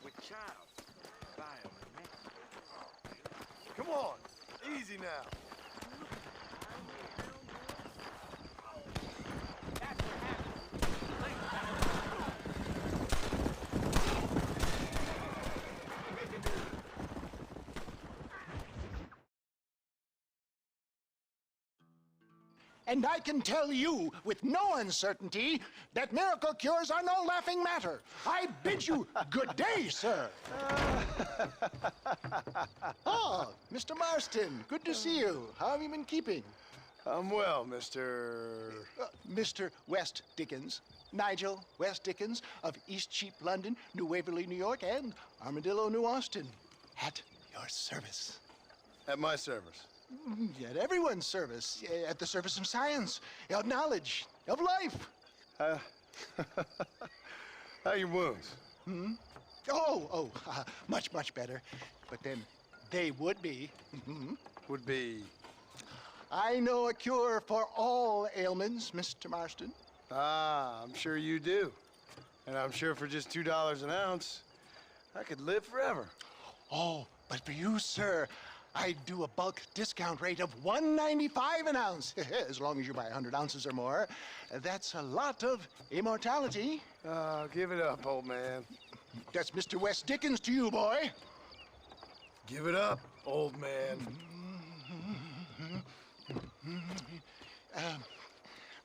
with child. Come on, easy now. And I can tell you with no uncertainty that miracle cures are no laughing matter. I bid you good day, sir. Oh, Mr. Marston, good to see you. How have you been keeping? I'm well, Mr. Mr. West Dickens. Nigel West Dickens of East Cheap, London, New Waverly, New York, and Armadillo, New Austin. At your service. At my service. At everyone's service. At the service of science, of knowledge, of life. How are your wounds? Much, much better. But then they would be. Would be... I know a cure for all ailments, Mr. Marston. Ah, I'm sure you do. And I'm sure for just $2 an ounce, I could live forever. Oh, but for you, sir, I'd do a bulk discount rate of $1.95 an ounce, as long as you buy 100 ounces or more. That's a lot of immortality. Give it up, old man. That's Mr. West Dickens to you, boy. Give it up, old man.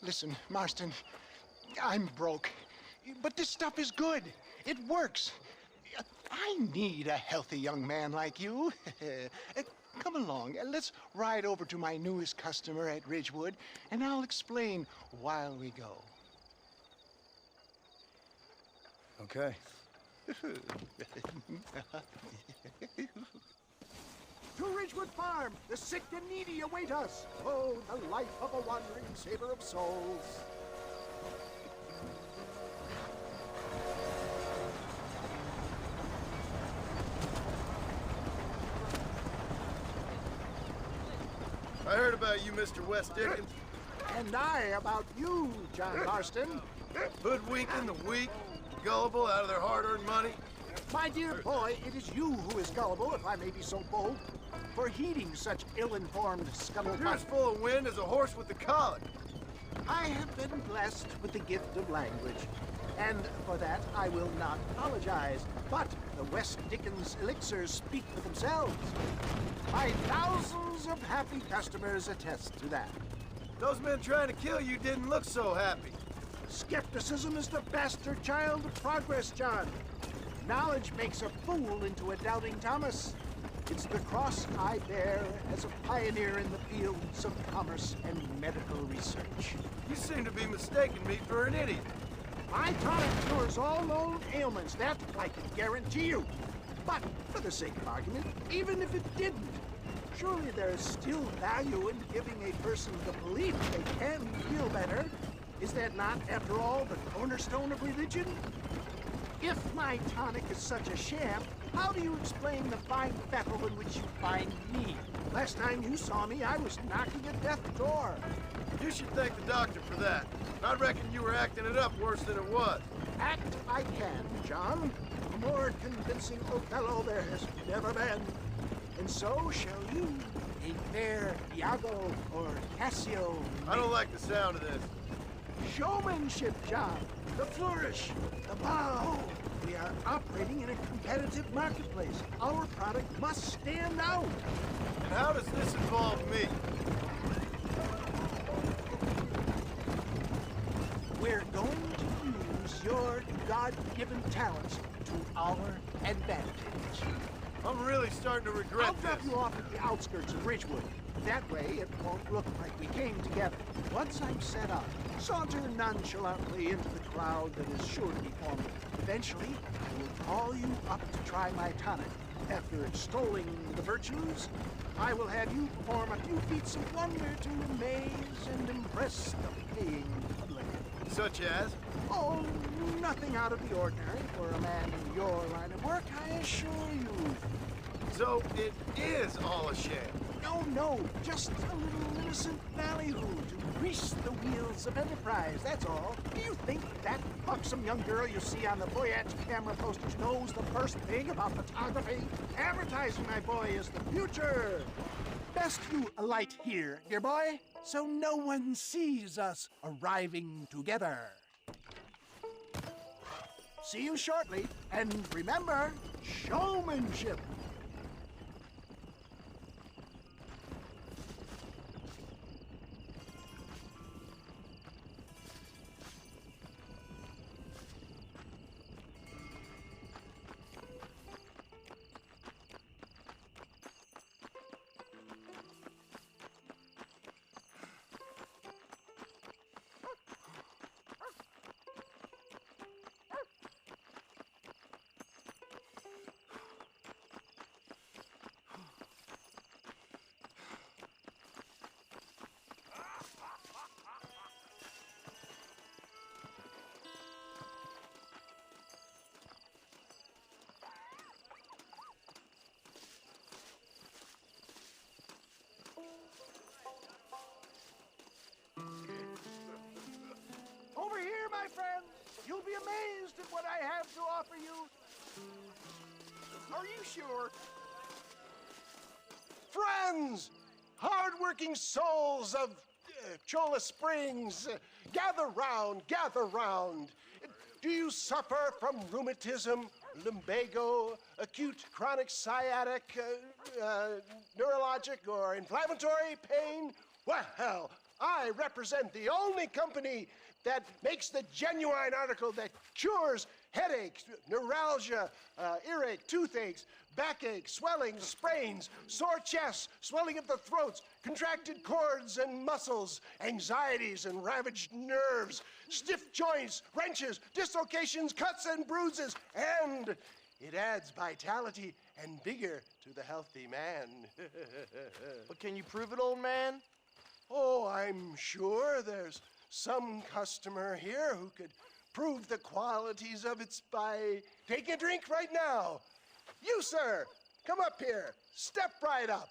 Listen, Marston, I'm broke, but this stuff is good. It works. I need a healthy young man like you. Come along, let's ride over to my newest customer at Ridgewood, and I'll explain while we go. Okay. To Ridgewood Farm, the sick and needy await us. Oh, the life of a wandering saver of souls. I heard about you, Mr. West Dickens. And I about you, John Marston. Hoodwinking the weak, gullible out of their hard-earned money. My dear boy, it is you who is gullible, if I may be so bold, for heeding such ill-informed scuttlebutt. You're as full of wind as a horse with the colic. I have been blessed with the gift of language, and for that I will not apologize. But the West Dickens elixirs speak for themselves. My thousands of happy customers attest to that. Those men trying to kill you didn't look so happy. Skepticism is the bastard child of progress, John. Knowledge makes a fool into a doubting Thomas. It's the cross I bear as a pioneer in the fields of commerce and medical research. You seem to be mistaking me for an idiot. My tonic cures all known ailments, that I can guarantee you. But, for the sake of argument, even if it didn't, surely there is still value in giving a person the belief they can feel better. Is that not, after all, the cornerstone of religion? If my tonic is such a sham, how do you explain the fine fettle in which you find me? Last time you saw me, I was knocking at death's door. You should thank the doctor for that. I reckon you were acting it up worse than it was. Act I can, John. A more convincing Othello there has never been. And so shall you, a fair Iago or Cassio. I don't like the sound of this. Showmanship, John. The flourish, the bow. We are operating in a competitive marketplace. Our product must stand out. And how does this involve me? We're going to use your God-given talents to our advantage. I'm really starting to regret I'll drop this. you off at the outskirts of Ridgewood. That way, it won't look like we came together. Once I'm set up, saunter nonchalantly into the crowd that is sure to be forming. Eventually, I will call you up to try my tonic. After extolling the virtues, I will have you perform a few feats of wonder to amaze and impress the paying public. Such as? Oh, nothing out of the ordinary for a man in your line of work, I assure you. So it is all a sham. No, no, just a little innocent ballyhoo to grease the wheels of enterprise, that's all. Do you think that buxom young girl you see on the Voyage camera posters knows the first thing about photography? Advertising, my boy, is the future. Best you alight here, dear boy, so no one sees us arriving together. See you shortly, and remember, showmanship. Over here, my friend. You'll be amazed at what I have to offer you. Are you sure? Friends! Hard-working souls of Cholla Springs, gather round, gather round. Do you suffer from rheumatism, lumbago, acute chronic sciatic, neurologic, or inflammatory pain? Well, I represent the only company that makes the genuine article that cures headaches, neuralgia, earache, toothaches, backache, swelling, sprains, sore chests, swelling of the throats, contracted cords and muscles, anxieties and ravaged nerves, stiff joints, wrenches, dislocations, cuts and bruises, and it adds vitality and vigor to the healthy man. But can you prove it, old man? Oh, I'm sure there's some customer here who could prove the qualities of it by taking a drink right now. You, sir, come up here. Step right up.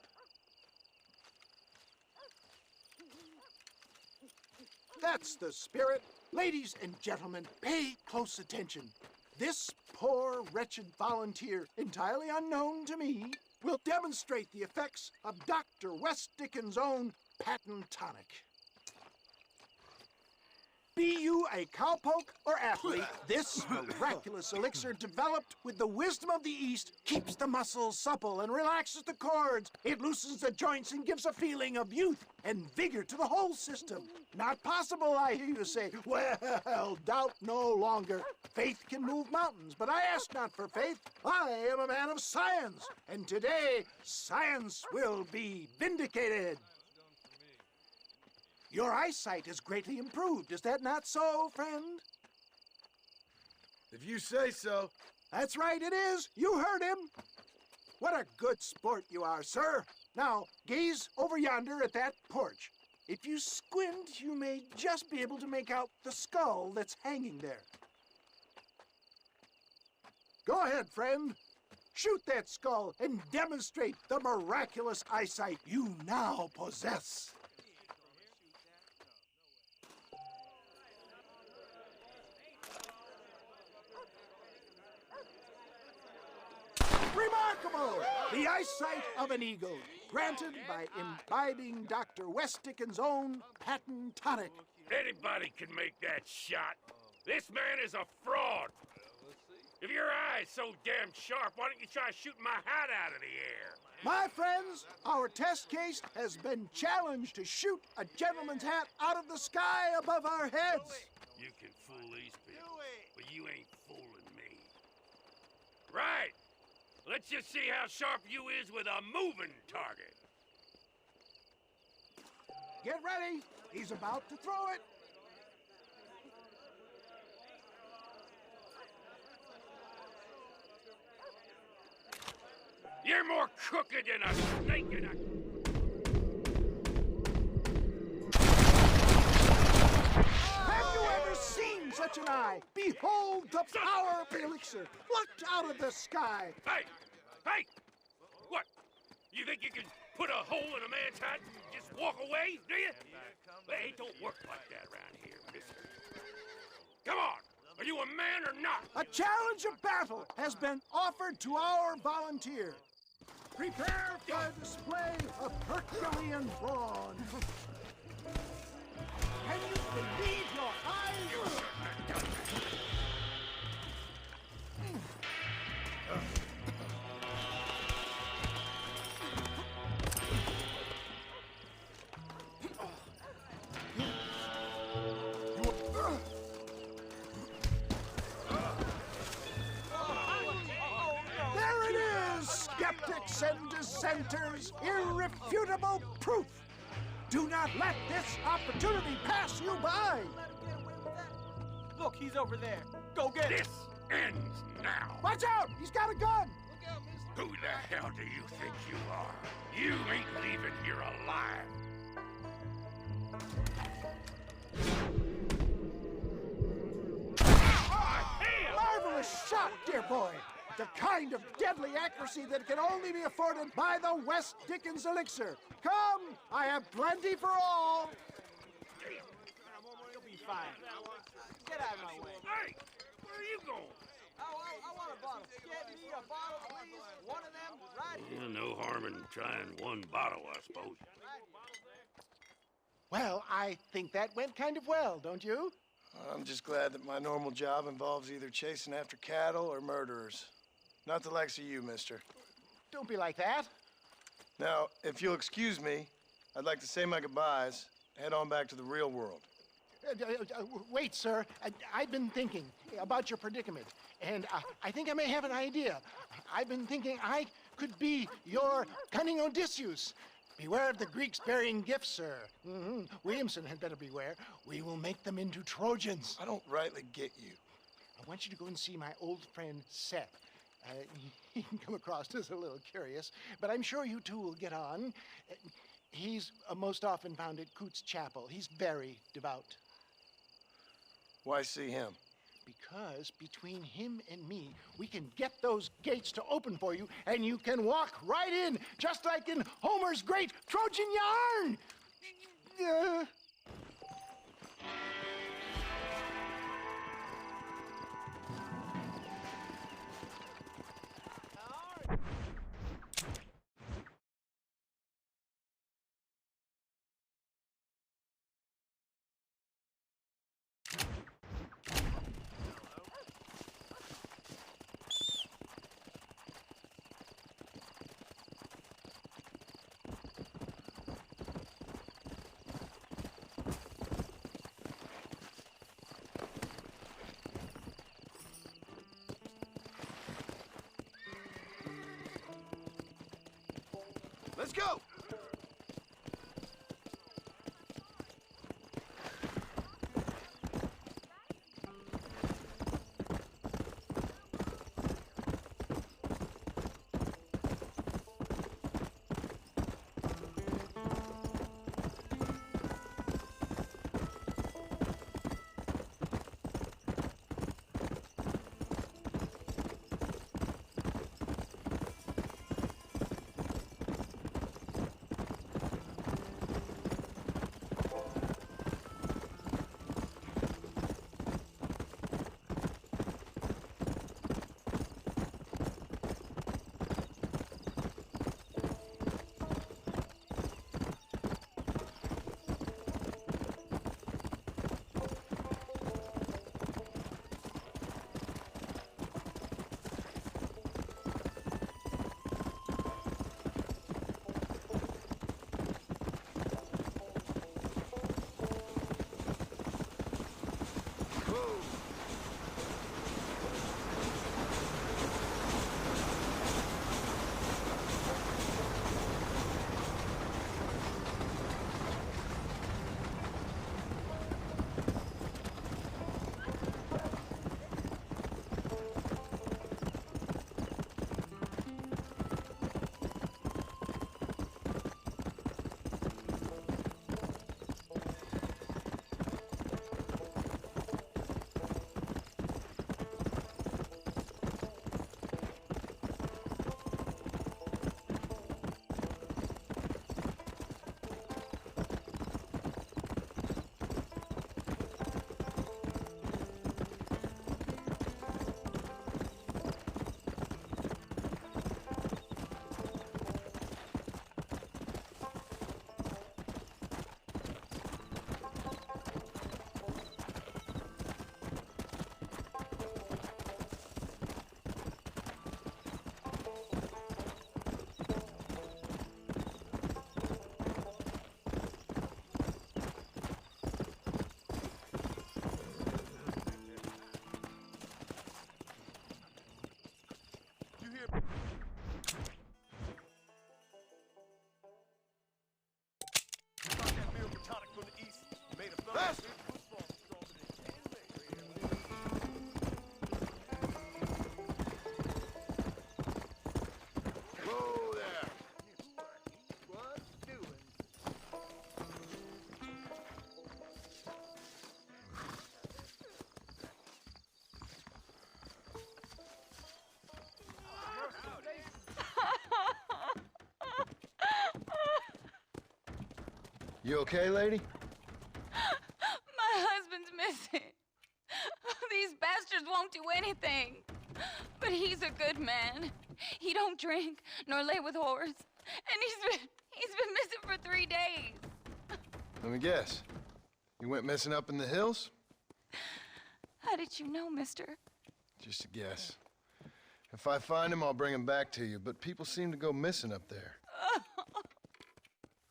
That's the spirit. Ladies and gentlemen, pay close attention. This poor, wretched volunteer, entirely unknown to me, will demonstrate the effects of Dr. Westerngamen's own patent tonic. Be you a cowpoke or athlete, this miraculous elixir developed with the wisdom of the East keeps the muscles supple and relaxes the cords. It loosens the joints and gives a feeling of youth and vigor to the whole system. Not possible, I hear you say. Well, doubt no longer. Faith can move mountains, but I ask not for faith. I am a man of science, and today science will be vindicated. Your eyesight is greatly improved. Is that not so, friend? If you say so. That's right, it is. You heard him. What a good sport you are, sir. Now, gaze over yonder at that porch. If you squint, you may just be able to make out the skull that's hanging there. Go ahead, friend. Shoot that skull and demonstrate the miraculous eyesight you now possess. Remarkable! The eyesight of an eagle, granted by imbibing Dr. Westerngamen's own patent tonic. Anybody can make that shot. This man is a fraud. If your eye's so damn sharp, why don't you try shooting my hat out of the air? My friends, our test case has been challenged to shoot a gentleman's hat out of the sky above our heads. You can fool these people, but you ain't fooling me. Right. Let's just see how sharp you is with a moving target. Get ready. He's about to throw it. You're more crooked than a snake in a... Have you ever seen such an eye? Behold the power of the elixir, plucked out of the sky. Hey! Hey! What? You think you can put a hole in a man's hat and just walk away, do you? Hey, it don't work like that around here, mister. Come on! Are you a man or not? A challenge of battle has been offered to our volunteer. Prepare for a display of Herculean brawn. Can you believe your eyes? There it is, skeptics and dissenters, irrefutable proof. Do not let this opportunity pass you by. Look, he's over there. Go get him. This ends now. Watch out! He's got a gun! Who the hell do you think you are? You ain't leaving here alive. Marvelous shot, dear boy. The kind of deadly accuracy that can only be afforded by the West Dickens elixir. Come, I have plenty for all. You'll be fine. Get out of my way. Hey, where are you going? I want a bottle. Get me a bottle, please. One of them, right here. No harm in trying one bottle, I suppose. Well, I think that went kind of well, don't you? I'm just glad that my normal job involves either chasing after cattle or murderers. Not the likes of you, mister. Don't be like that. Now, if you'll excuse me, I'd like to say my goodbyes, head on back to the real world. Wait, sir. I've been thinking about your predicament, and I think I may have an idea. I've been thinking I could be your cunning Odysseus. Beware of the Greeks bearing gifts, sir. Williamson had better beware. We will make them into Trojans. I don't rightly get you. I want you to go and see my old friend Seth. He can come across as a little curious, but I'm sure you two will get on. He's most often found at Coots Chapel. He's very devout. Why see him? Because between him and me, we can get those gates to open for you, and you can walk right in, just like in Homer's great Trojan yarn. Let's go. You okay, lady? My husband's missing. These bastards won't do anything. But he's a good man. He don't drink nor lay with whores. And he's been missing for 3 days. Let me guess. You went missing up in the hills? How did you know, mister? Just a guess. If I find him, I'll bring him back to you, but people seem to go missing up there.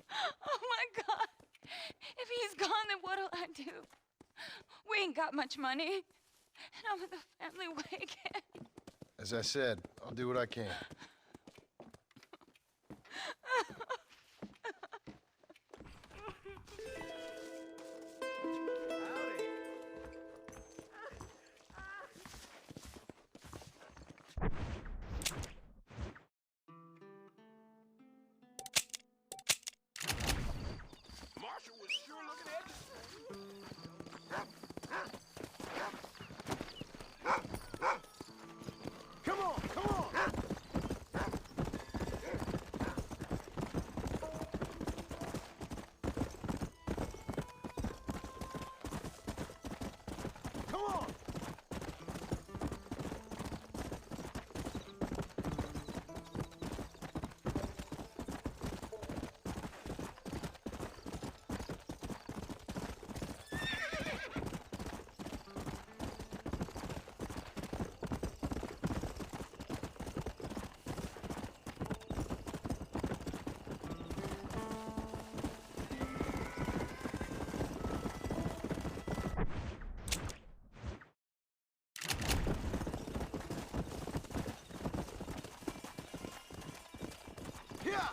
Oh my God. If he's gone, then what'll I do? We ain't got much money. And I'm in the family way again. As I said, I'll do what I can. Marshall was sure looking at Come on, come on! Come on! Yeah!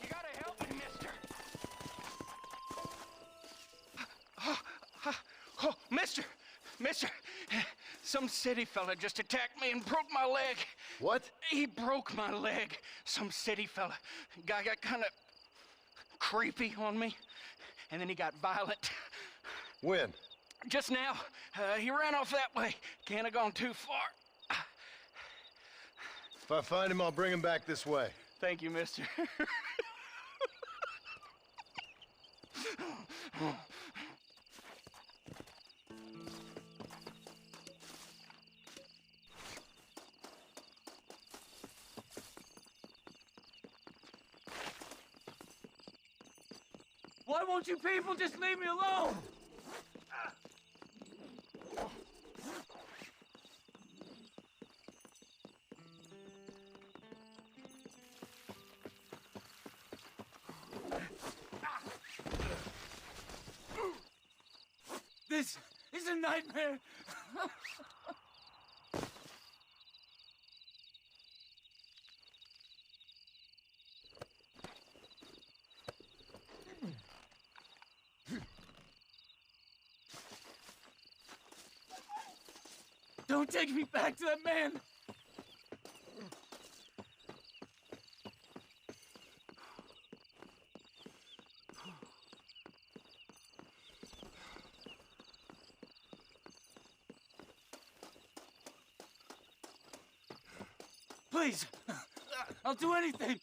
You gotta help me, mister. Oh, mister, some city fella just attacked me and broke my leg. What? He broke my leg. Some city fella. Guy got kind of creepy on me, and then he got violent. When? Just now, he ran off that way. Can't have gone too far. If I find him, I'll bring him back this way. Thank you, mister. Why won't you people just leave me alone? This is a nightmare. Don't take me back to that man. Please, I'll do anything.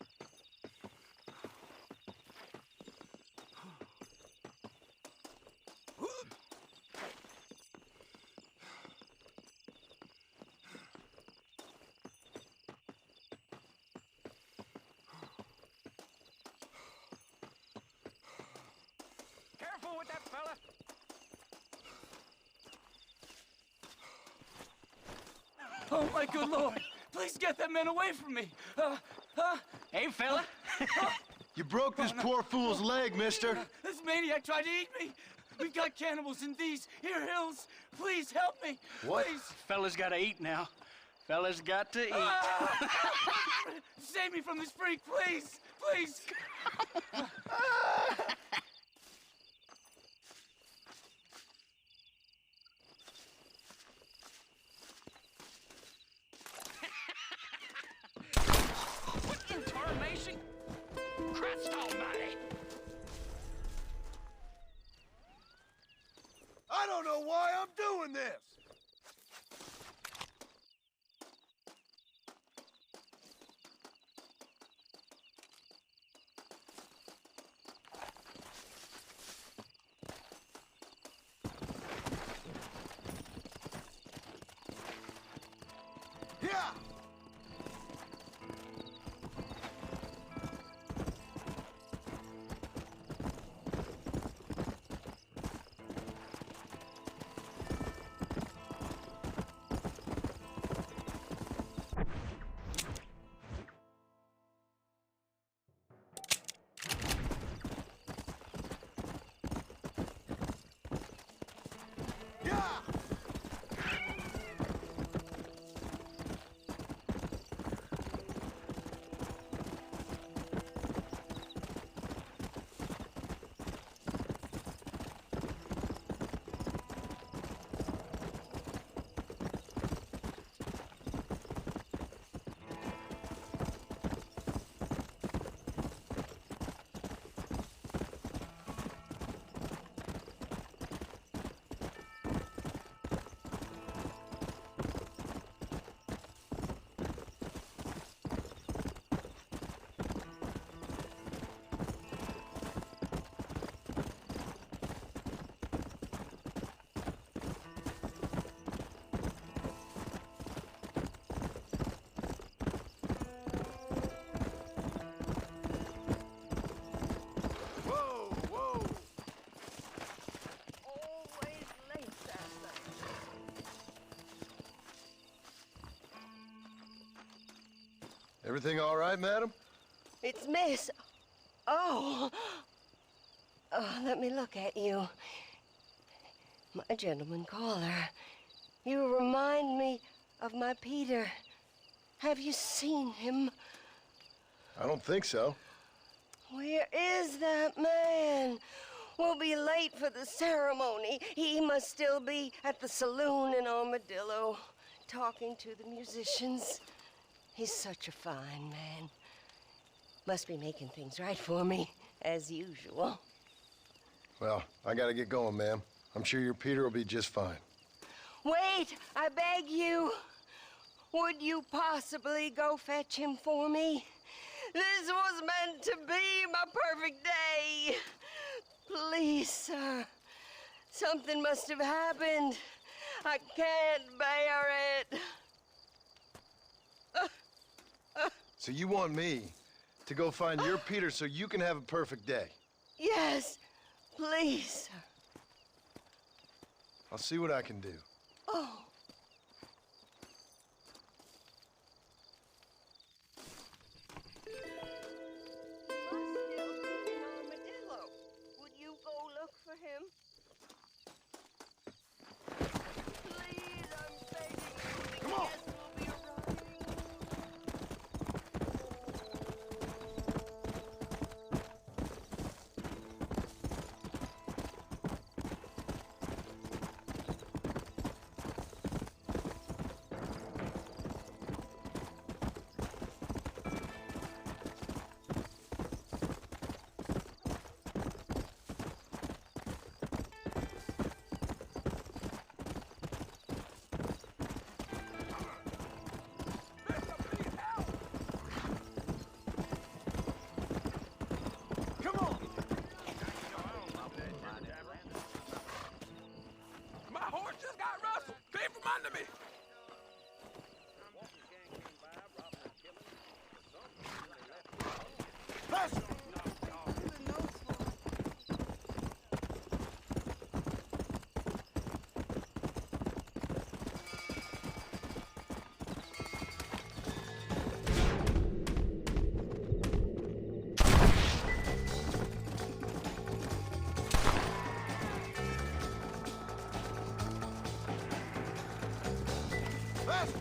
Careful with that fella. Oh, my good Lord. Please get that man away from me. Hey, fella. You broke this poor fool's leg, mister. This maniac tried to eat me. We've got cannibals in these here hills. Please help me. What? Please. Fella's gotta eat now. Fella's got to eat. Save me from this freak, please. Please. Christ almighty! I don't know why I'm doing this. Yeah! Yeah! Always late, Santa. Everything all right, madam? It's Miss. Oh. Oh, let me look at you. My gentleman caller. You remind me of my Peter. Have you seen him? I don't think so. Where is that man? We'll be late for the ceremony. He must still be at the saloon in Armadillo, talking to the musicians. He's such a fine man. Must be making things right for me, as usual. Well, I gotta get going, ma'am. I'm sure your Peter will be just fine. Wait, I beg you. Would you possibly go fetch him for me? This was meant to be my perfect day. Please, sir. Something must have happened. I can't bear it. So you want me to go find your Peter so you can have a perfect day? Yes, please, sir. I'll see what I can do. Oh. Must still be in Armadillo. Would you go look for him? Please, I'm begging you. Come on. Yes, we'll be arriving. Come on! My horse just got rustled. Came from under me. Faster! Faster!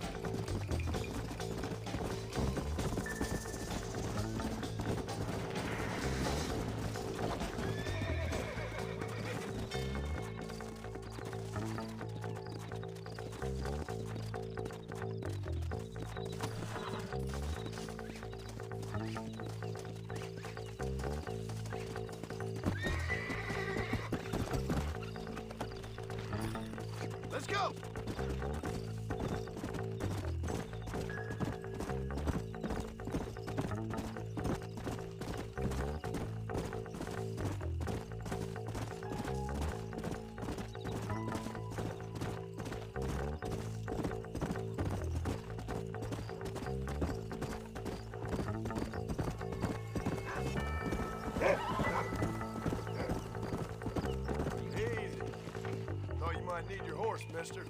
request, mister.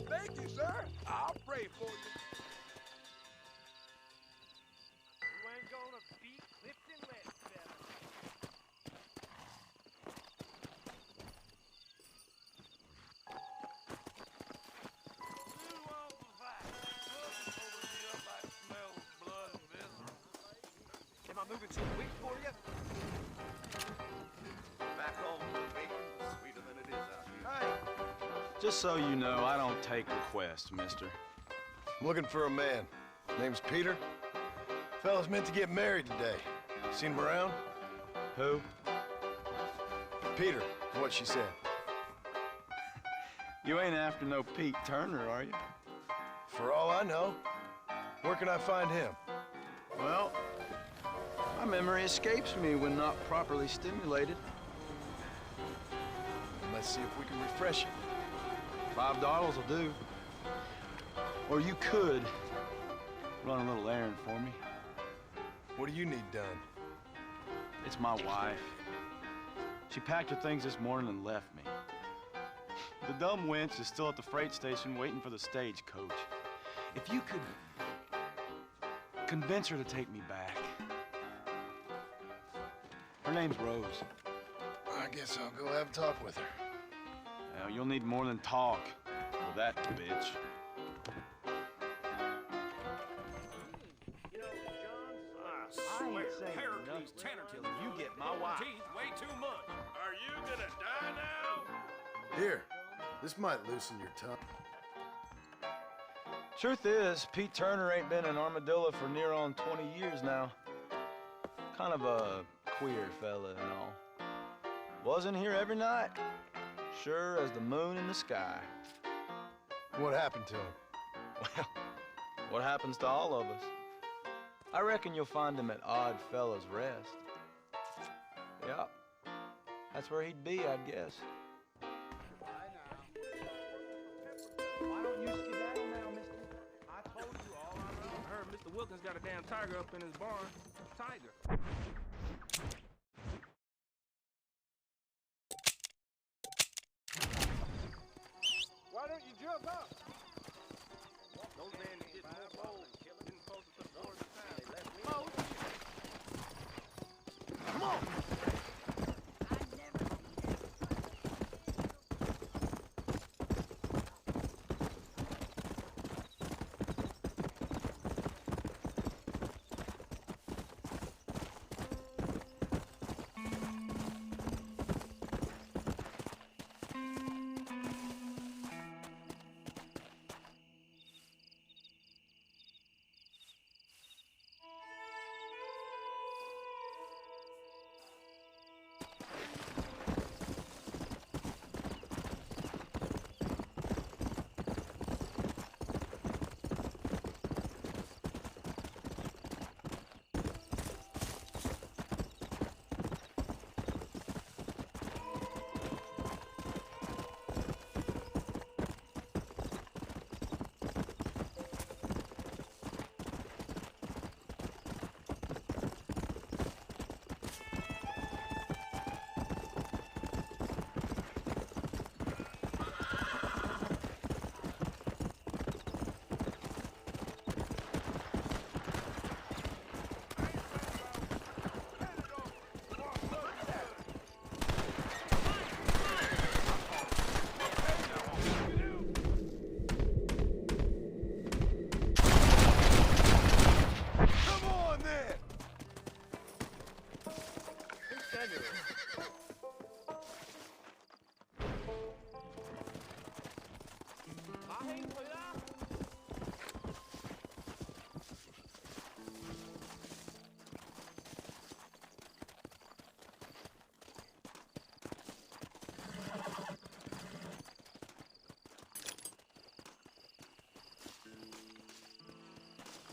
Thank you, sir. I'll pray for you. You ain't gonna beat Clifton West, fella. Who wants to fight? Over me up like smells blood and viscera. Am I moving too quick for you? Back home, bacon's sweeter than it is out here. Hey. Just so you know, I don't take requests, mister. I'm looking for a man. Name's Peter. Fella's meant to get married today. Seen him around? Who? Peter, is what she said. You ain't after no Pete Turner, are you? For all I know. Where can I find him? Well, my memory escapes me when not properly stimulated. Let's see if we can refresh it. $5 will do. Or you could run a little errand for me. What do you need done? It's my wife. She packed her things this morning and left me. The dumb wench is still at the freight station waiting for the stagecoach. If you could convince her to take me back. Her name's Rose. I guess I'll go have a talk with her. Now, you'll need more than talk with that bitch. I ain't saying Heracles Tanner till you get my wife. Teeth way too much. Are you gonna die now? Here, this might loosen your tongue. Truth is, Pete Turner ain't been in Armadillo for near on 20 years now. Kind of a queer fella and all. Wasn't here every night. Sure as the moon in the sky. What happened to him? Well, what happens to all of us? I reckon you'll find him at Odd Fella's Rest. Yep. That's where he'd be, I'd guess. Why don't you skedaddle now, mister? I told you all I know. I heard Mr. Wilkins got a damn tiger up in his barn. Tiger. Why don't you jump up? Those men did more bold than killing. Didn't supposed to put doors in town. They left me. Come on!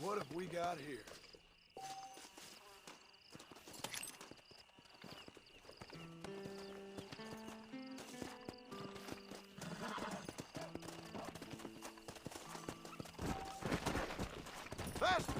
What have we got here? Faster!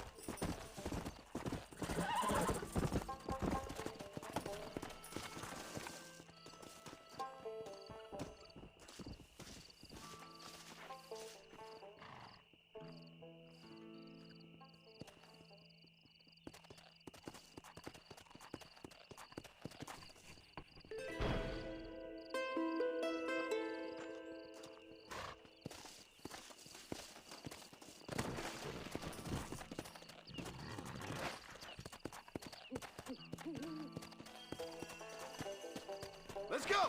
Let's go!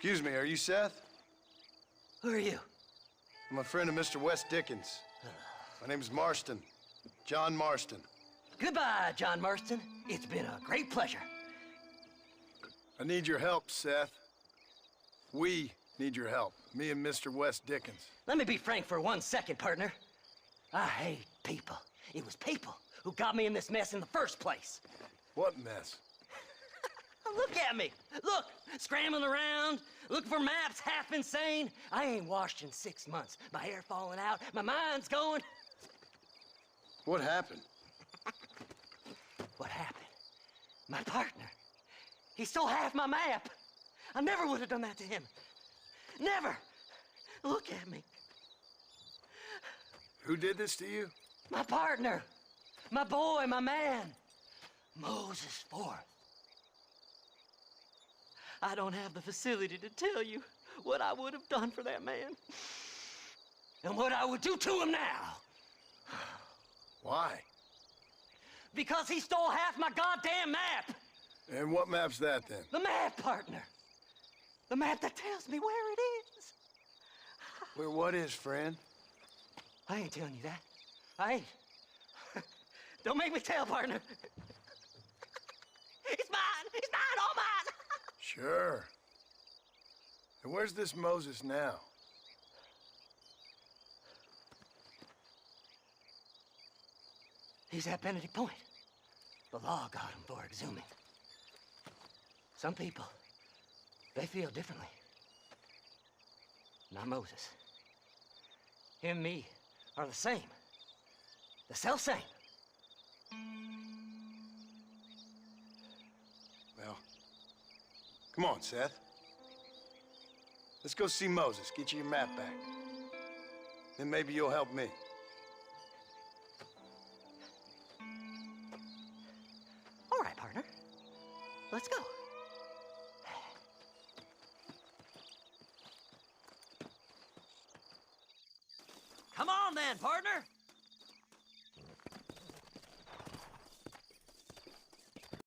Excuse me, are you Seth? Who are you? I'm a friend of Mr. West Dickens. My name's Marston. John Marston. Goodbye, John Marston. It's been a great pleasure. I need your help, Seth. We need your help. Me and Mr. West Dickens. Let me be frank for 1 second, partner. I hate people. It was people who got me in this mess in the first place. What mess? Look at me. Look, scrambling around, looking for maps, half insane. I ain't washed in 6 months. My hair falling out, my mind's going. What happened? What happened? My partner. He stole half my map. I never would have done that to him. Never. Look at me. Who did this to you? My partner. My boy, my man. Moses Forth. I don't have the facility to tell you what I would have done for that man. And what I would do to him now. Why? Because he stole half my goddamn map. And what map's that, then? The map, partner. The map that tells me where it is. Where what is, friend? I ain't telling you that. I ain't. Don't make me tell, partner. It's mine. It's mine, all mine. Sure. And where's this Moses now? He's at Benedict Point. The law got him for exhuming. Some people, they feel differently. Not Moses. Him and me are the same. The self-same. Well, come on, Seth. Let's go see Moses, get you your map back. Then maybe you'll help me. All right, partner. Let's go. Come on then, partner.